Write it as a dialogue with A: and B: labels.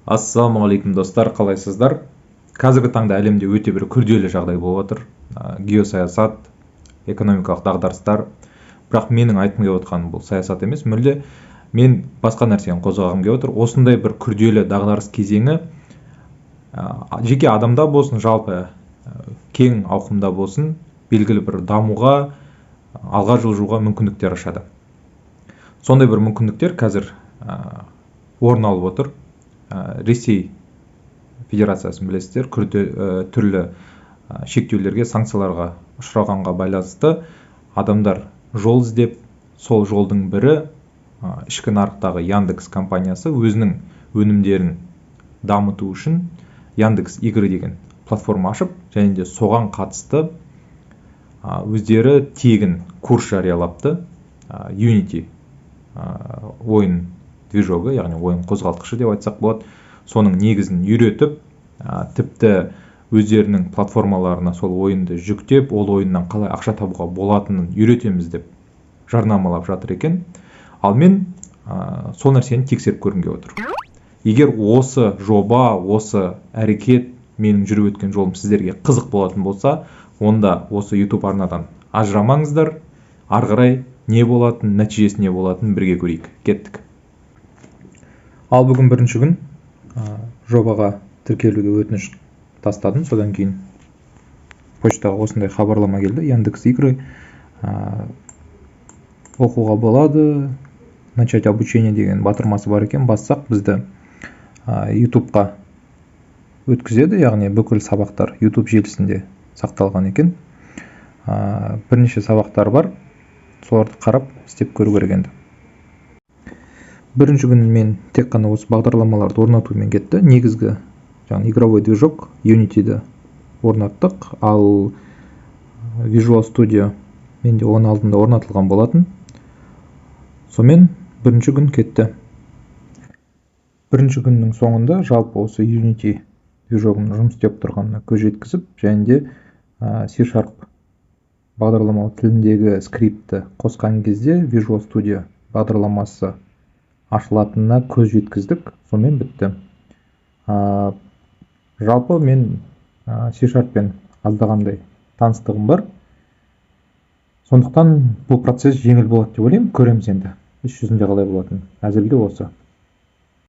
A: Ассалаумағалейкум достар, қалайсыздар? Қазіргі таңда әлемде өте бір күрделі жағдай болып отыр. Геосаясат, экономикалық дағдарыстар. Бірақ менің айтқым келіп отырғаным бұл саясат емес, мүлде мен басқа нәрсені қозғағым келіп отыр. Осындай бір күрделі дағдарыс кезеңі жеке адамда болсын, жалпы кең ауқымда болсын, белгілі бір дамуға, алға жылжуға мүмкіндіктер ашады. Сондай бір мүмкіндіктер қазір орын алып отыр. Ресей Федерациясын білесіздер, түрлі шектеулерге, санкцияларға ұшырағанға байланысты адамдар жол іздеп, сол жолдың бірі ішкі нарықтағы Яндекс компаниясы өзінің өнімдерін дамыту үшін Яндекс игры деген платформа ашып, және де соған қатысты өздері тегін курс жариялапты. Unity ойын движогы, яғни ойын қозғалтқышы деп айтсақ болады. Соның негізін үйретіп, тіпті өздерінің платформаларына сол ойынды жүктеп, ол ойыннан қалай ақша табуға болатынын үйретеміз деп жарнамалап жатыр екен. Ал мен сол нәрсені тексеріп көргім келіп отыр. Егер осы жоба, осы әрекет, менің жүріп өткен жолым сіздерге қызық болатын болса, онда осы YouTube арнадан ажырамаңыздар. Ары қарай не болатын, нәтижесі не болатын бірге көрейік. Кеттік. Ал бүгін бірінші күн жобаға тіркелуге өтініш тастадым. Содан кейін почтаға осындай хабарлама келді. Яндекс игры оқуға болады, начать обучение деген батырмасы бар екен. Бассақ бізді YouTube-қа өткізеді, яғни бүкіл сабақтар YouTube желісінде сақталған екен. Бірнеше сабақтар бар, соларды қарап істеп көру керек енді. Бірінші күн мен тек қана осы бағдарламаларды орнатумен кетті. Негізгі жаңағы игровой движок Unity-ді орнаттық, ал Visual Studio менде оның алдында орнатылған болатын. Сонымен бірінші күн кетті. Бірінші күннің соңында жалпы осы Unity движогының жұмыс істеп тұрғанына көз жеткізіп, және де C# бағдарламалық тіліндегі скриптті қосқан кезде Visual Studio бағдарламасы ашылатынына көз жеткіздік. Сонымен бітті. Жалпы мен C# аздағандай таныстығым бар. Сондықтан бұл процесс жеңіл болады деп ойлаймын. Көреміз енді. Іс жүзінде қалай болатын. Әзірге осы.